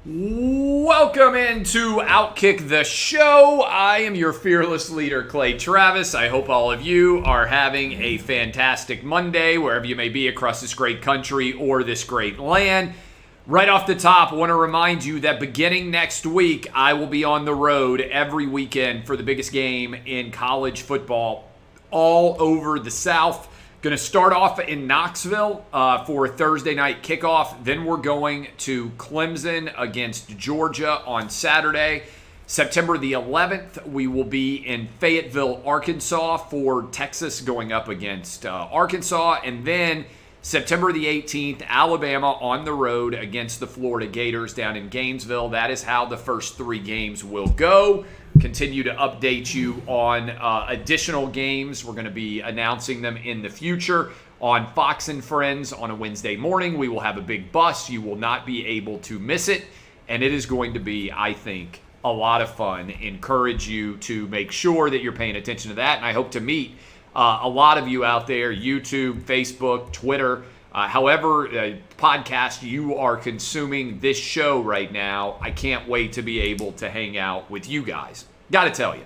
Welcome into OutKick the Show. I am your fearless leader, Clay Travis. I hope all of you are having a fantastic Monday, wherever you may be across this great country or this great land. Right off the top, I want to remind you that beginning next week, I will be on the road every weekend for the biggest game in college football all over the South. Going to start off in Knoxville for a Thursday night kickoff. Then we're going to Clemson against Georgia on Saturday. September the 11th, we will be in Fayetteville, Arkansas for Texas going up against Arkansas. And then September the 18th, Alabama on the road against the Florida Gators down in Gainesville. That is how the first three games will go. Continue to update you on additional games. We're going to be announcing them in the future on Fox and Friends on a Wednesday morning. We will have a big bus. You will not be able to miss it. And it is going to be, I think, a lot of fun. Encourage you to make sure that you're paying attention to that. And I hope to meet a lot of you out there, YouTube, Facebook, Twitter, however podcast you are consuming this show right now. I can't wait to be able to hang out with you guys. Got to tell you,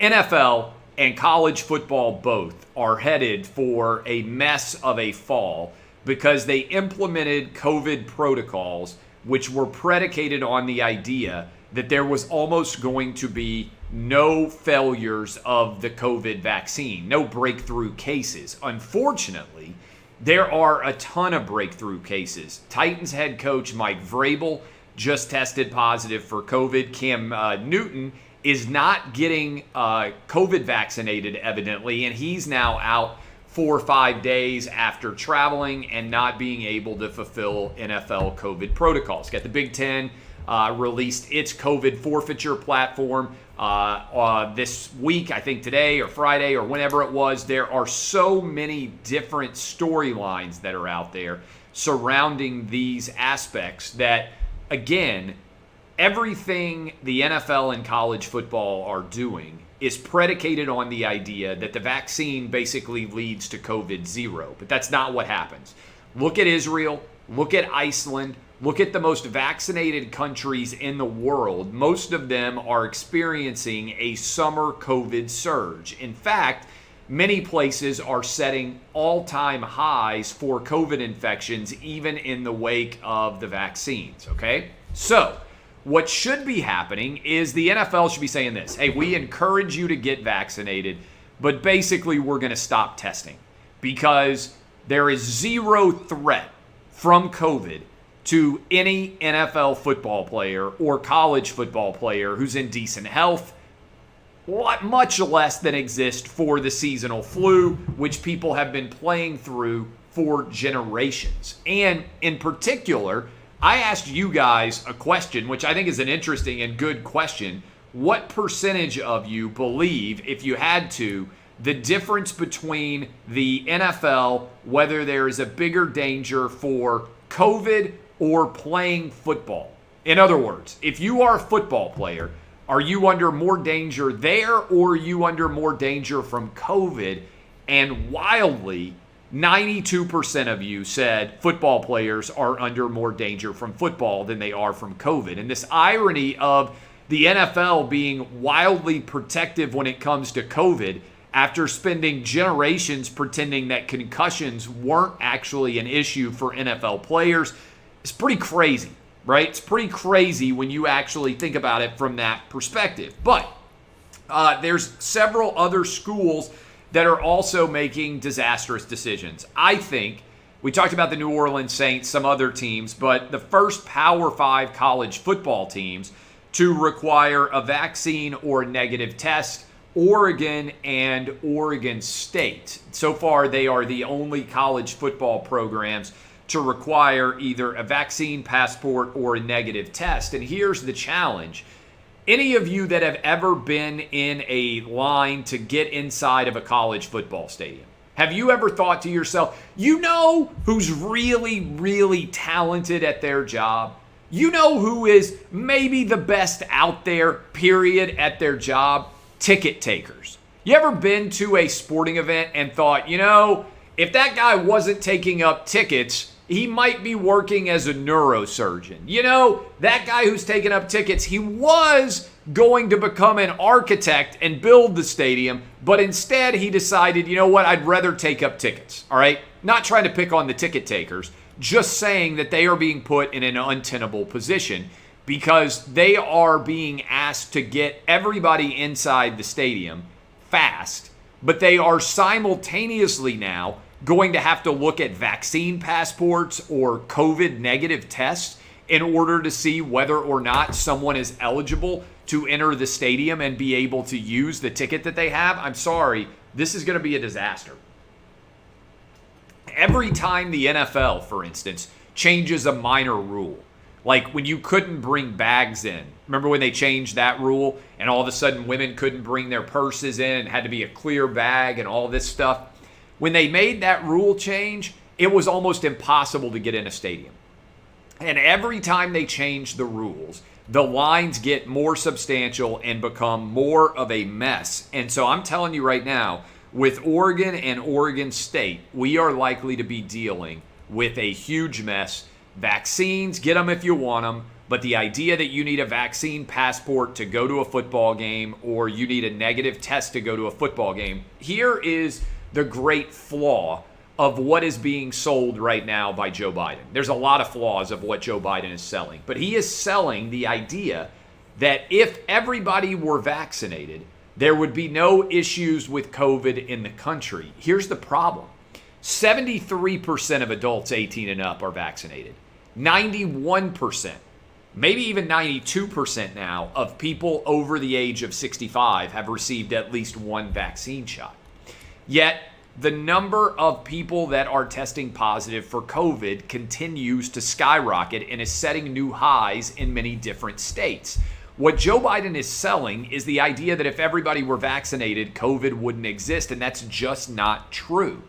NFL and college football both are headed for a mess of a fall because they implemented COVID protocols which were predicated on the idea that there was almost going to be no failures of the COVID vaccine, no breakthrough cases. Unfortunately, there are a ton of breakthrough cases. Titans head coach Mike Vrabel just tested positive for COVID. Cam Newton is not getting COVID vaccinated, evidently, and he's now out 4 or 5 days after traveling and not being able to fulfill NFL COVID protocols. Got the Big Ten released its COVID forfeiture platform this week, I think today or Friday or whenever it was. There are so many different storylines that are out there surrounding these aspects that, again, everything the NFL and college football are doing is predicated on the idea that the vaccine basically leads to COVID zero. But that's not what happens. Look at Israel. Look at Iceland. Look at the most vaccinated countries in the world. Most of them are experiencing a summer COVID surge. In fact, many places are setting all-time highs for COVID infections, even in the wake of the vaccines, okay? So, what should be happening is the NFL should be saying this: hey, we encourage you to get vaccinated, but basically we're going to stop testing because there is zero threat from COVID to any NFL football player or college football player who's in decent health, much less than exist for the seasonal flu, which people have been playing through for generations. And in particular, I asked you guys a question, which I think is an interesting and good question. What percentage of you believe, if you had to, the difference between the NFL, whether there is a bigger danger for COVID or playing football? In other words, if you are a football player, are you under more danger there or are you under more danger from COVID? And wildly, 92% of you said football players are under more danger from football than they are from COVID. And this irony of the NFL being wildly protective when it comes to COVID after spending generations pretending that concussions weren't actually an issue for NFL players, it's pretty crazy, right? It's pretty crazy when you actually think about it from that perspective. But there's several other schools that are also making disastrous decisions. I think we talked about the New Orleans Saints, some other teams, but the first Power 5 college football teams to require a vaccine or a negative test, Oregon and Oregon State. So far, they are the only college football programs to require either a vaccine passport or a negative test. And here's the challenge. Any of you that have ever been in a line to get inside of a college football stadium, have you ever thought to yourself, you know who's really, really talented at their job? You know who is maybe the best out there, period, at their job? Ticket takers. You ever been to a sporting event and thought, you know, if that guy wasn't taking up tickets, he might be working as a neurosurgeon. You know, that guy who's taking up tickets, he was going to become an architect and build the stadium, but instead he decided, you know what, I'd rather take up tickets, all right? Not trying to pick on the ticket takers, just saying that they are being put in an untenable position because they are being asked to get everybody inside the stadium fast, but they are simultaneously now going to have to look at vaccine passports or COVID negative tests in order to see whether or not someone is eligible to enter the stadium and be able to use the ticket that they have. I'm sorry, this is going to be a disaster. Every time the NFL, for instance, changes a minor rule, like when you couldn't bring bags in. Remember when they changed that rule and all of a sudden women couldn't bring their purses in and had to be a clear bag and all this stuff? When they made that rule change, it was almost impossible to get in a stadium. And every time they change the rules, the lines get more substantial and become more of a mess. And so I'm telling you right now, with Oregon and Oregon State, we are likely to be dealing with a huge mess. Vaccines, get them if you want them. But the idea that you need a vaccine passport to go to a football game or you need a negative test to go to a football game, here is the great flaw of what is being sold right now by Joe Biden. There's a lot of flaws of what Joe Biden is selling, but he is selling the idea that if everybody were vaccinated, there would be no issues with COVID in the country. Here's the problem. 73% of adults 18 and up are vaccinated. 91%, maybe even 92% now of people over the age of 65 have received at least one vaccine shot. Yet, the number of people that are testing positive for COVID continues to skyrocket and is setting new highs in many different states. What Joe Biden is selling is the idea that if everybody were vaccinated, COVID wouldn't exist, and that's just not true.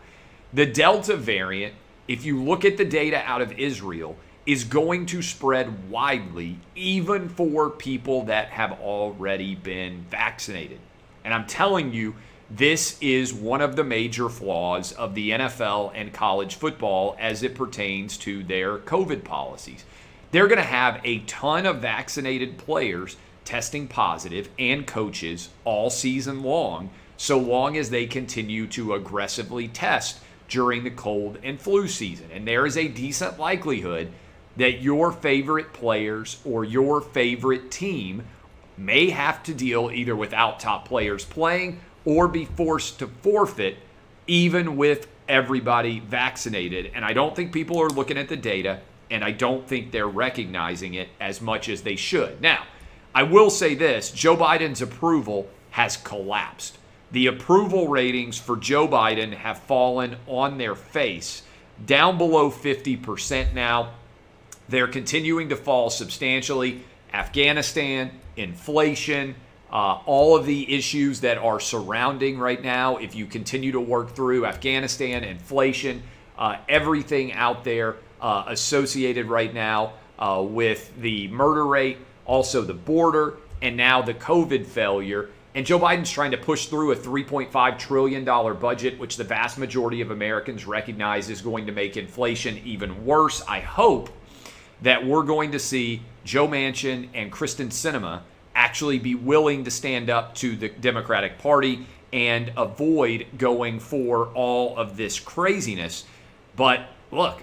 The Delta variant, if you look at the data out of Israel, is going to spread widely, even for people that have already been vaccinated. And I'm telling you, this is one of the major flaws of the NFL and college football as it pertains to their COVID policies. They're going to have a ton of vaccinated players testing positive and coaches all season long, so long as they continue to aggressively test during the cold and flu season. And there is a decent likelihood that your favorite players or your favorite team may have to deal either without top players playing or be forced to forfeit even with everybody vaccinated. And I don't think people are looking at the data, and I don't think they're recognizing it as much as they should. Now, I will say this, Joe Biden's approval has collapsed. The approval ratings for Joe Biden have fallen on their face, down below 50% now. They're continuing to fall substantially. Afghanistan, inflation, all of the issues that are surrounding right now, if you continue to work through Afghanistan, inflation, everything out there associated right now with the murder rate, also the border, and now the COVID failure. And Joe Biden's trying to push through a $3.5 trillion budget, which the vast majority of Americans recognize is going to make inflation even worse. I hope that we're going to see Joe Manchin and Kristen Sinema actually be willing to stand up to the Democratic Party and avoid going for all of this craziness. But look,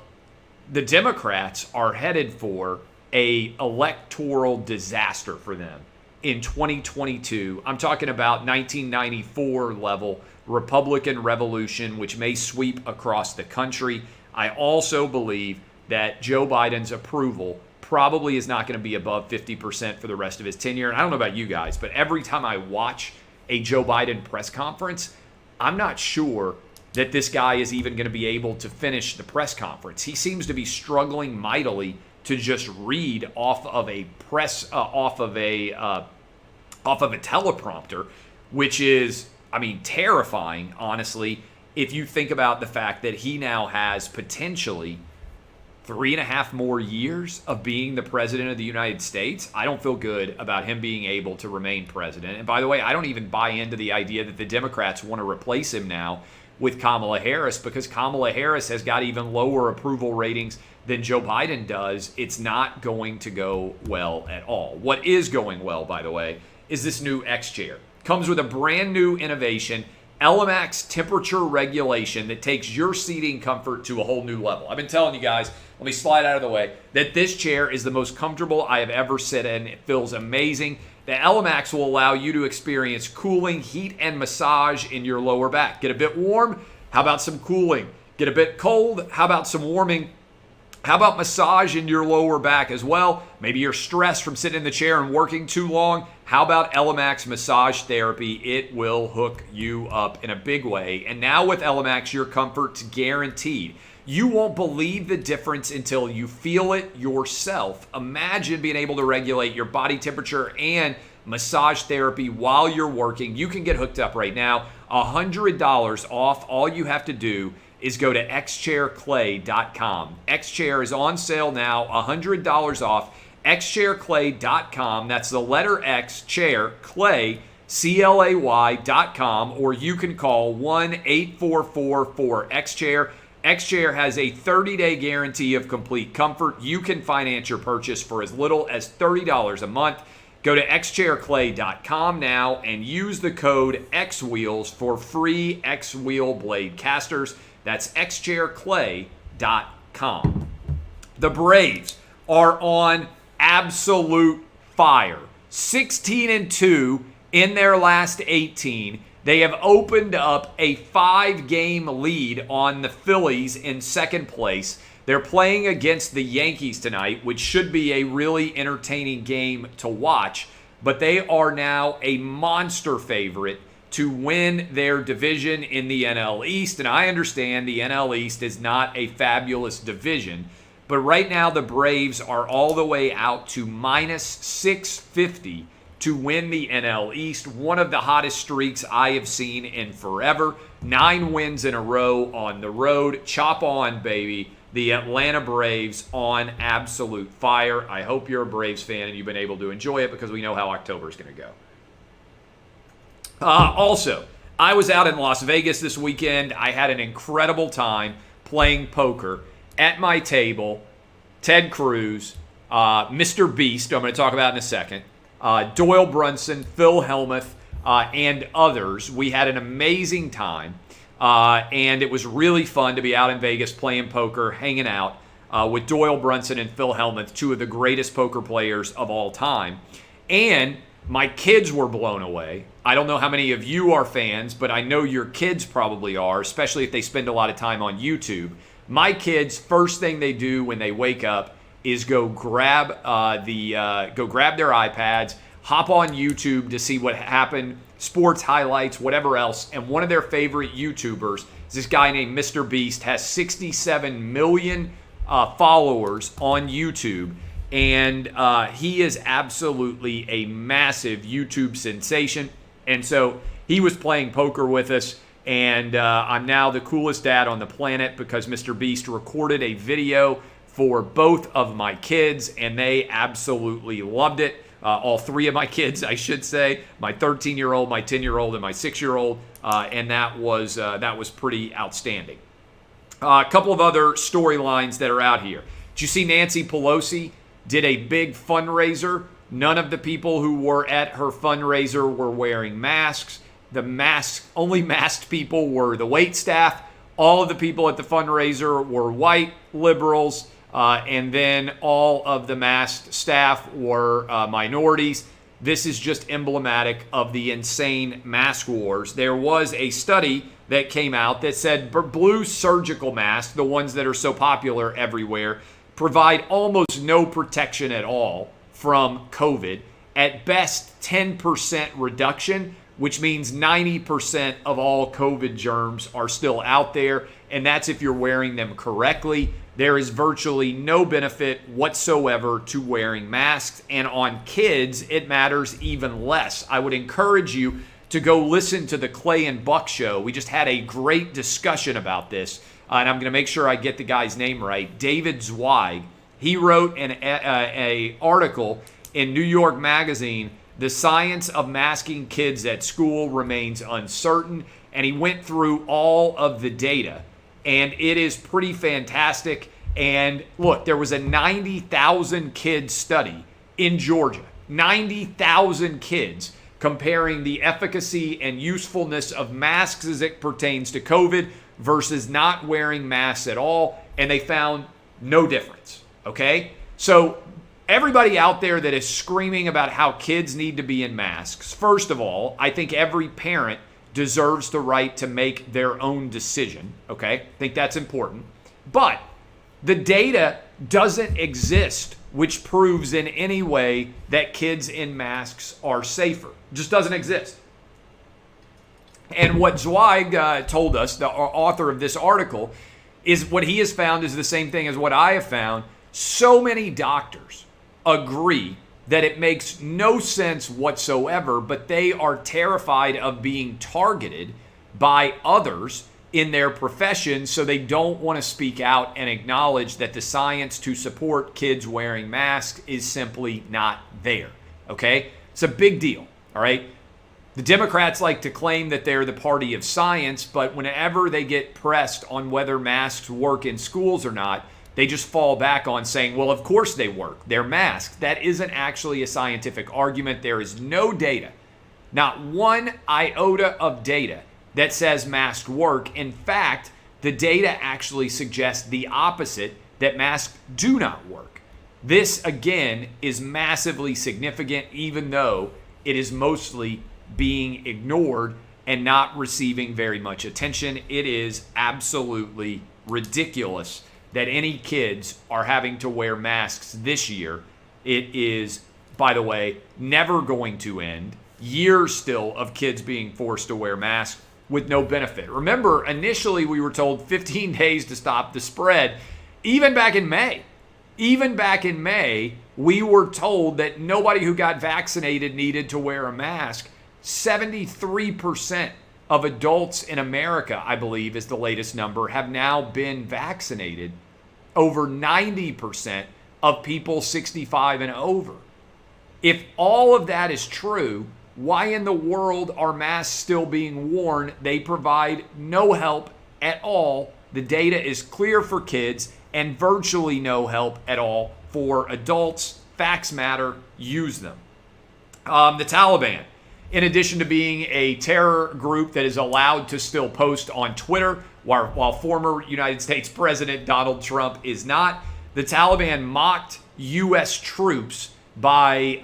the Democrats are headed for an electoral disaster for them in 2022. I'm talking about 1994 level Republican revolution, which may sweep across the country. I also believe that Joe Biden's approval probably is not going to be above 50% for the rest of his tenure. And I don't know about you guys, but every time I watch a Joe Biden press conference, I'm not sure that this guy is even going to be able to finish the press conference. He seems to be struggling mightily to just read off of a teleprompter, which is, terrifying, honestly, if you think about the fact that he now has potentially 3.5 more years of being the president of the United States. I don't feel good about him being able to remain president. And by the way, I don't even buy into the idea that the Democrats want to replace him now with Kamala Harris, because Kamala Harris has got even lower approval ratings than Joe Biden does. It's not going to go well at all. What is going well, by the way, is this new X chair. Comes with a brand new innovation, Elemax temperature regulation, that takes your seating comfort to a whole new level. I've been telling you guys, let me slide out of the way, that this chair is the most comfortable I have ever sat in. It feels amazing. The Elemax will allow you to experience cooling, heat, and massage in your lower back. Get a bit warm? How about some cooling? Get a bit cold? How about some warming? How about massage in your lower back as well? Maybe you're stressed from sitting in the chair and working too long. How about Elemax massage therapy? It will hook you up in a big way. And now with Elemax, your comfort's guaranteed. You won't believe the difference until you feel it yourself. Imagine being able to regulate your body temperature and massage therapy while you're working. You can get hooked up right now. $100 off. All you have to do is go to xchairclay.com. Xchair is on sale now, $100 off. xchairclay.com. That's the letter X, chair, clay, CLAY.com, or you can call 1-844-4XChair. Xchair has a 30-day guarantee of complete comfort. You can finance your purchase for as little as $30 a month. Go to xchairclay.com now and use the code XWheels for free X-Wheel blade casters. That's xchairclay.com. The Braves are on absolute fire. 16-2 in their last 18. They have opened up a 5-game lead on the Phillies in second place. They're playing against the Yankees tonight, which should be a really entertaining game to watch. But they are now a monster favorite to win their division in the NL East. And I understand the NL East is not a fabulous division. But right now the Braves are all the way out to minus 650 to win the NL East. One of the hottest streaks I have seen in forever. 9 wins in a row on the road. Chop on, baby. The Atlanta Braves on absolute fire. I hope you're a Braves fan and you've been able to enjoy it, because we know how October is going to go. Also, I was out in Las Vegas this weekend. I had an incredible time playing poker at my table. Ted Cruz, Mr. Beast, I'm going to talk about in a second, Doyle Brunson, Phil Hellmuth, and others. We had an amazing time, and it was really fun to be out in Vegas playing poker, hanging out with Doyle Brunson and Phil Hellmuth, 2 of the greatest poker players of all time. And my kids were blown away. I don't know how many of you are fans, but I know your kids probably are, especially if they spend a lot of time on YouTube. My kids, first thing they do when they wake up is go grab their iPads, hop on YouTube to see what happened, sports highlights, whatever else. And one of their favorite YouTubers is this guy named Mr. Beast, has 67 million followers on YouTube. And he is absolutely a massive YouTube sensation. And so he was playing poker with us. And I'm now the coolest dad on the planet, because Mr. Beast recorded a video for both of my kids, and they absolutely loved it. All 3 of my kids, I should say, my 13-year-old, my 10-year-old, and my 6-year-old, and that was pretty outstanding. A couple of other storylines that are out here. Did you see Nancy Pelosi did a big fundraiser? None of the people who were at her fundraiser were wearing masks. Only masked people were the wait staff. All of the people at the fundraiser were white liberals. And then all of the masked staff were minorities. This is just emblematic of the insane mask wars. There was a study that came out that said blue surgical masks, the ones that are so popular everywhere, provide almost no protection at all from COVID. At best, 10% reduction, which means 90% of all COVID germs are still out there, and that's if you're wearing them correctly. There is virtually no benefit whatsoever to wearing masks, and on kids, it matters even less. I would encourage you to go listen to the Clay and Buck show. We just had a great discussion about this, and I'm going to make sure I get the guy's name right. David Zweig. He wrote an article in New York Magazine. The science of masking kids at school remains uncertain. and he went through all of the data, and it is pretty fantastic. And look, there was a 90,000 kid study in Georgia, 90,000 kids, comparing the efficacy and usefulness of masks as it pertains to COVID versus not wearing masks at all, and they found no difference, okay? So everybody out there that is screaming about how kids need to be in masks, first of all, I think every parent deserves the right to make their own decision, okay? I think that's important. But the data doesn't exist which proves in any way that kids in masks are safer. It just doesn't exist. And what Zweig told us, the author of this article, is what he has found is the same thing as what I have found. So many doctors agree that it makes no sense whatsoever, but they are terrified of being targeted by others in their profession, so they don't want to speak out and acknowledge that the science to support kids wearing masks is simply not there, okay? It's a big deal, all right? The Democrats like to claim that they're the party of science, but whenever they get pressed on whether masks work in schools or not, they just fall back on saying, well, of course they work. They're masks. That isn't actually a scientific argument. There is no data, not one iota of data that says masks work. In fact, the data actually suggests the opposite, that masks do not work. This, again, is massively significant, even though it is mostly being ignored and not receiving very much attention. It is absolutely ridiculous that any kids are having to wear masks this year. It is, by the way, never going to end. Years still of kids being forced to wear masks with no benefit. Remember, initially we were told 15 days to stop the spread. Even back in May, we were told that nobody who got vaccinated needed to wear a mask. 73% of adults in America, I believe is the latest number, have now been vaccinated. Over 90% of people 65 and over. If all of that is true, why in the world are masks still being worn? They provide no help at all. The data is clear for kids and virtually no help at all for adults. Facts matter. Use them. The Taliban, in addition to being a terror group that is allowed to still post on Twitter, while former United States President Donald Trump is not, the Taliban mocked U.S. troops by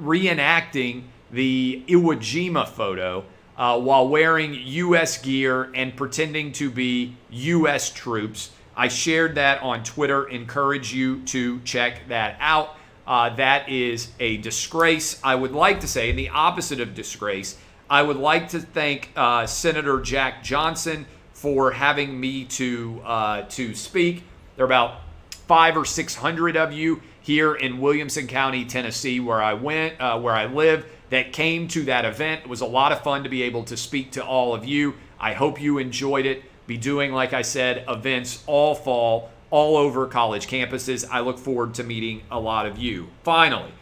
reenacting the Iwo Jima photo while wearing U.S. gear and pretending to be U.S. troops. I shared that on Twitter. Encourage you to check that out. That is a disgrace. I would like to say, in the opposite of disgrace, I would like to thank Senator Jack Johnson for having me to speak. There are about 500 or 600 of you here in Williamson County, Tennessee, where I live, that came to that event. It was a lot of fun to be able to speak to all of you. I hope you enjoyed it. Be doing, like I said, events all fall, all over college campuses. I look forward to meeting a lot of you. Finally,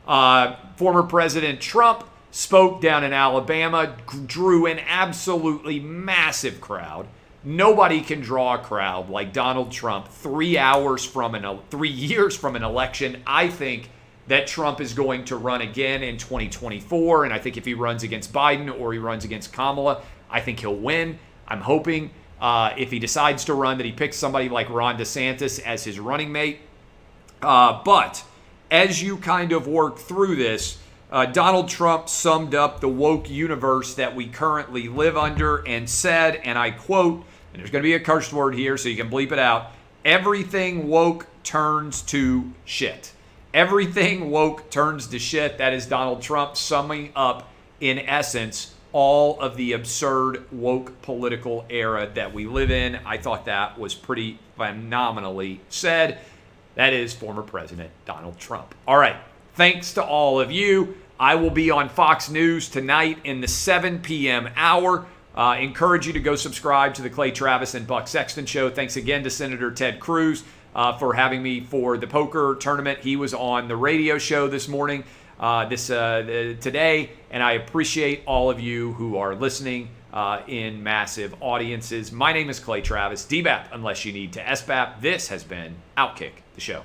former President Trump spoke down in Alabama, drew an absolutely massive crowd. Nobody can draw a crowd like Donald Trump 3 years from an election. I think that Trump is going to run again in 2024, and I think if he runs against Biden or he runs against Kamala, I think he'll win. I'm hoping if he decides to run that he picks somebody like Ron DeSantis as his running mate. But as you kind of work through this, Donald Trump summed up the woke universe that we currently live under and said, and I quote, and there's going to be a curse word here so you can bleep it out, everything woke turns to shit. Everything woke turns to shit. That is Donald Trump summing up, in essence, all of the absurd woke political era that we live in. I thought that was pretty phenomenally said. That is former President Donald Trump. All right. Thanks to all of you. I will be on Fox News tonight in the 7 p.m. hour. Encourage you to go subscribe to the Clay Travis and Buck Sexton Show. Thanks again to Senator Ted Cruz for having me for the poker tournament. He was on the radio show this morning, today, and I appreciate all of you who are listening in massive audiences. My name is Clay Travis. DBAP unless you need to SBAP. This has been OutKick the Show.